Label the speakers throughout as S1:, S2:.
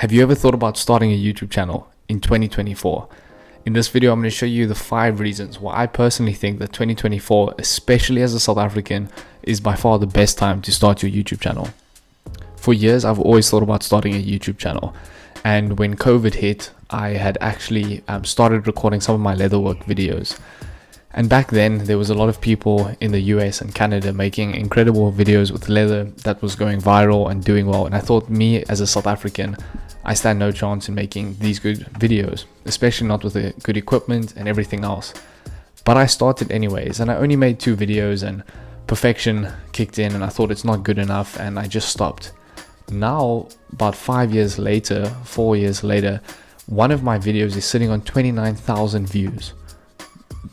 S1: Have you ever thought about starting a YouTube channel in 2024? In this video, I'm going to show you the 5 reasons why I personally think that 2024, especially as a South African, is by far the best time to start your YouTube channel. For years, I've always thought about starting a YouTube channel. And when COVID hit, I had actually started recording some of my leatherwork videos. And back then, there was a lot of people in the US and Canada making incredible videos with leather that was going viral and doing well. And I thought, me as a South African, I stand no chance in making these good videos, especially not with the good equipment and everything else. But I started anyways, and I only made 2 videos and perfection kicked in, and I thought it's not good enough, and I just stopped. Now, about 4 years later, one of my videos is sitting on 29,000 views.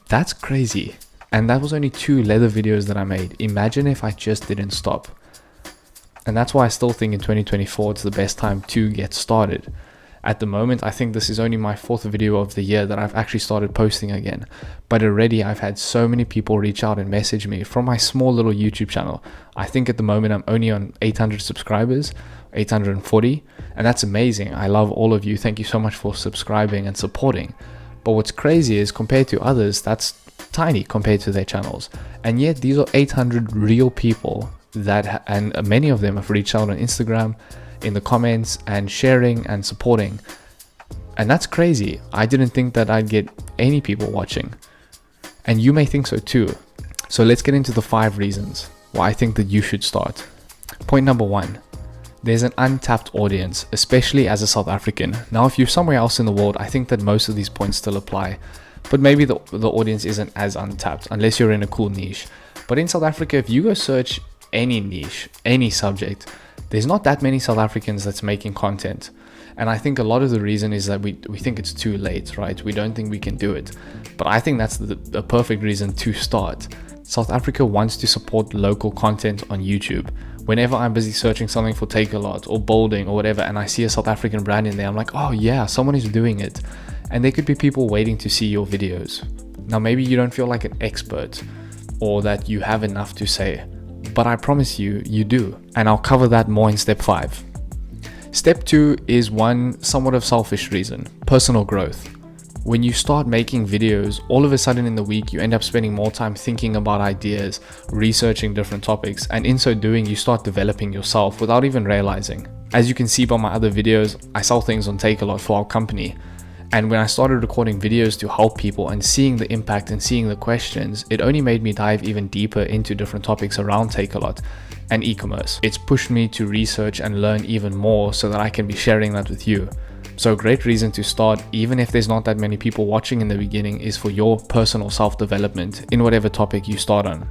S1: That's crazy. And that was only 2 leather videos that I made. Imagine if I just didn't stop. And that's why I still think in 2024 it's the best time to get started. At the moment, I think this is only my 4th video of the year that I've actually started posting again. But already I've had so many people reach out and message me from my small little YouTube channel. I think at the moment I'm only on 800 subscribers, 840, and that's amazing. I love all of you. Thank you so much for subscribing and supporting. But what's crazy is compared to others, that's tiny compared to their channels. And yet these are 800 real people and many of them have reached out on Instagram, in the comments, and sharing and supporting. And that's crazy. I didn't think that I'd get any people watching. And you may think so too. So let's get into the 5 reasons why I think that you should start. Point number 1. There's an untapped audience, especially as a South African. Now, if you're somewhere else in the world, I think that most of these points still apply. But maybe the audience isn't as untapped unless you're in a cool niche. But in South Africa, if you go search any niche, any subject, there's not that many South Africans that's making content. And I think a lot of the reason is that we think it's too late, right? We don't think we can do it. But I think that's the perfect reason to start. South Africa wants to support local content on YouTube. Whenever I'm busy searching something for Takealot or Bolding or whatever, and I see a South African brand in there, I'm like, oh yeah, someone is doing it. And there could be people waiting to see your videos. Now, maybe you don't feel like an expert or that you have enough to say, but I promise you, you do. And I'll cover that more in step 5. Step 2 is one somewhat of selfish reason: personal growth. When you start making videos, all of a sudden in the week, you end up spending more time thinking about ideas, researching different topics, and in so doing, you start developing yourself without even realizing. As you can see by my other videos, I sell things on Takealot for our company. And when I started recording videos to help people and seeing the impact and seeing the questions, it only made me dive even deeper into different topics around Takealot and e-commerce. It's pushed me to research and learn even more so that I can be sharing that with you. So a great reason to start, even if there's not that many people watching in the beginning, is for your personal self-development in whatever topic you start on.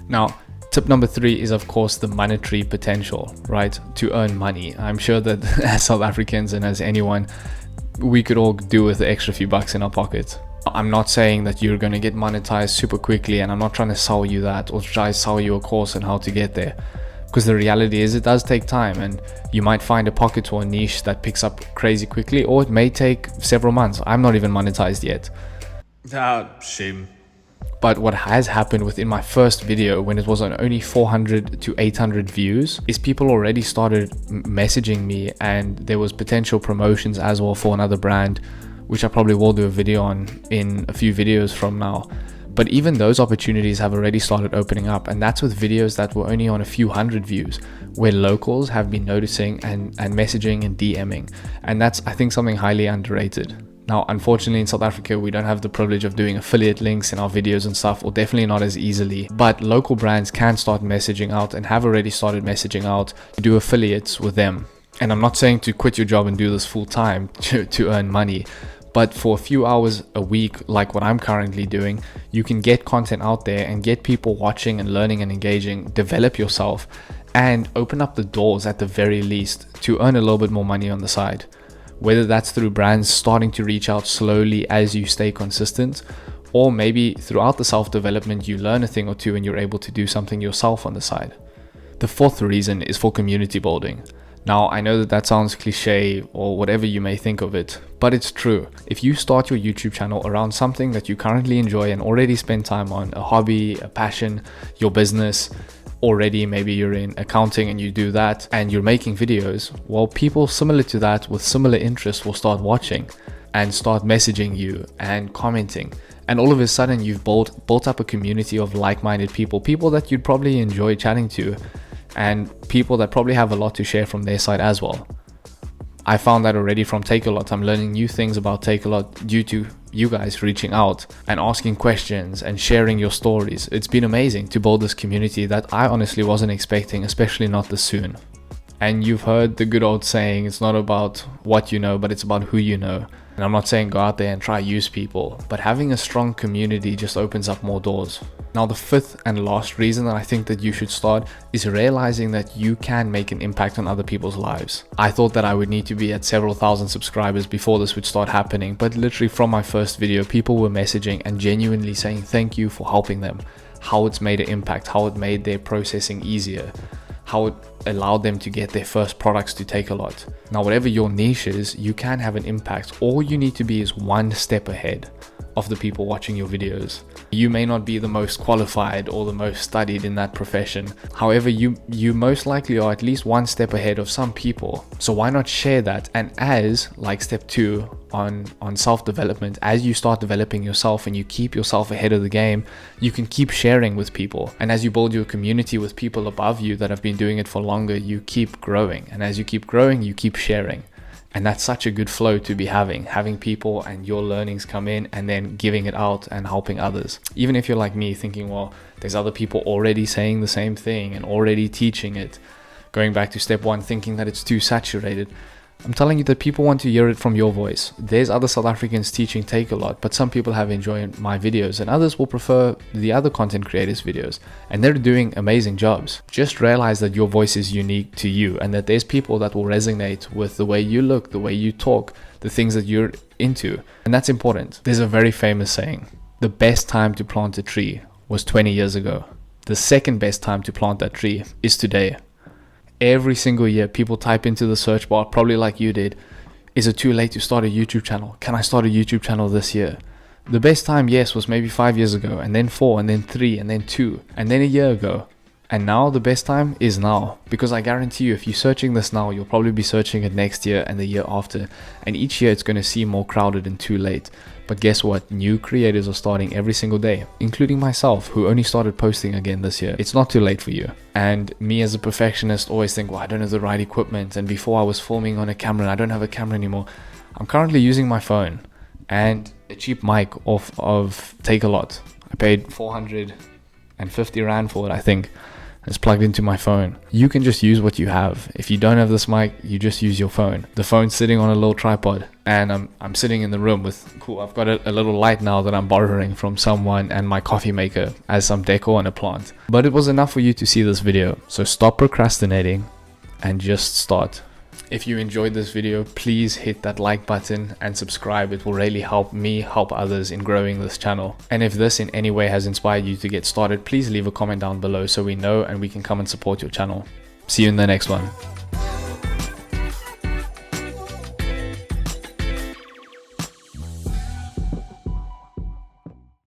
S1: Now, tip number 3 is, of course, the monetary potential, right? To earn money. I'm sure that as South Africans and as anyone, we could all do with the extra few bucks in our pocket. I'm not saying that you're going to get monetized super quickly, and I'm not trying to sell you that or try to sell you a course on how to get there. Because the reality is it does take time, and you might find a pocket or a niche that picks up crazy quickly, or it may take several months. I'm not even monetized yet.
S2: Shame.
S1: But what has happened within my first video, when it was on only 400 to 800 views, is people already started messaging me, and there was potential promotions as well for another brand, which I probably will do a video on in a few videos from now. But even those opportunities have already started opening up, and that's with videos that were only on a few hundred views, where locals have been noticing and messaging and DMing. And that's, I think, something highly underrated. Now, unfortunately, in South Africa, we don't have the privilege of doing affiliate links in our videos and stuff, or definitely not as easily. But local brands can start messaging out and have already started messaging out to do affiliates with them. And I'm not saying to quit your job and do this full time to earn money. But for a few hours a week, like what I'm currently doing, you can get content out there and get people watching and learning and engaging, develop yourself, and open up the doors at the very least to earn a little bit more money on the side. Whether that's through brands starting to reach out slowly as you stay consistent, or maybe throughout the self-development, you learn a thing or two and you're able to do something yourself on the side. The 4th reason is for community building. Now, I know that sounds cliche or whatever you may think of it, but it's true. If you start your YouTube channel around something that you currently enjoy and already spend time on, a hobby, a passion, your business, already, maybe you're in accounting and you do that and you're making videos, well, people similar to that with similar interests will start watching and start messaging you and commenting. And all of a sudden you've built up a community of like-minded people that you'd probably enjoy chatting to, and people that probably have a lot to share from their side as well. I found that already from Take A Lot. I'm learning new things about Take A Lot due to you guys reaching out and asking questions and sharing your stories. It's been amazing to build this community that I honestly wasn't expecting, especially not this soon. And you've heard the good old saying, it's not about what you know, but it's about who you know. And I'm not saying go out there and try use people, but having a strong community just opens up more doors. Now, the fifth and last reason that I think that you should start is realizing that you can make an impact on other people's lives. I thought that I would need to be at several thousand subscribers before this would start happening, but literally from my first video, people were messaging and genuinely saying thank you for helping them, how it's made an impact, how it made their processing easier, how it allowed them to get their first products to Take A Lot. Now, whatever your niche is, you can have an impact. All you need to be is one step ahead of the people watching your videos. You may not be the most qualified or the most studied in that profession. However, you most likely are at least one step ahead of some people. So why not share that? And as like step 2 on self-development, as you start developing yourself and you keep yourself ahead of the game, you can keep sharing with people. And as you build your community with people above you that have been doing it for longer, you keep growing. And as you keep growing, you keep sharing. And that's such a good flow to be having people and your learnings come in and then giving it out and helping others. Even if you're like me thinking, well, there's other people already saying the same thing and already teaching it. Going back to step 1, thinking that it's too saturated. I'm telling you that people want to hear it from your voice. There's other South Africans teaching Take A Lot, but some people have enjoyed my videos and others will prefer the other content creators' videos, and they're doing amazing jobs. Just realize that your voice is unique to you and that there's people that will resonate with the way you look, the way you talk, the things that you're into, and that's important. There's a very famous saying, the best time to plant a tree was 20 years ago. The second best time to plant that tree is today. Every single year, people type into the search bar, probably like you did, is it too late to start a YouTube channel? Can I start a YouTube channel this year? The best time, yes, was maybe 5 years ago, and then 4, and then 3, and then 2, and then a year ago. And now the best time is now, because I guarantee you, if you're searching this now, you'll probably be searching it next year and the year after. And each year it's going to seem more crowded and too late. But guess what? New creators are starting every single day, including myself, who only started posting again this year. It's not too late for you. And me as a perfectionist always think, well, I don't have the right equipment. And before I was filming on a camera, and I don't have a camera anymore. I'm currently using my phone and a cheap mic off of Take A Lot. I paid 450 Rand for it, I think. It's plugged into my phone. You can just use what you have. If you don't have this mic, you just use your phone. The phone's sitting on a little tripod, and I'm sitting in the room with, cool, I've got a little light now that I'm borrowing from someone, and my coffee maker as some decor and a plant. But it was enough for you to see this video. So stop procrastinating and just start. If you enjoyed this video, please hit that like button and subscribe. It will really help me help others in growing this channel. And if this in any way has inspired you to get started, please leave a comment down below so we know and we can come and support your channel. See you in the next one.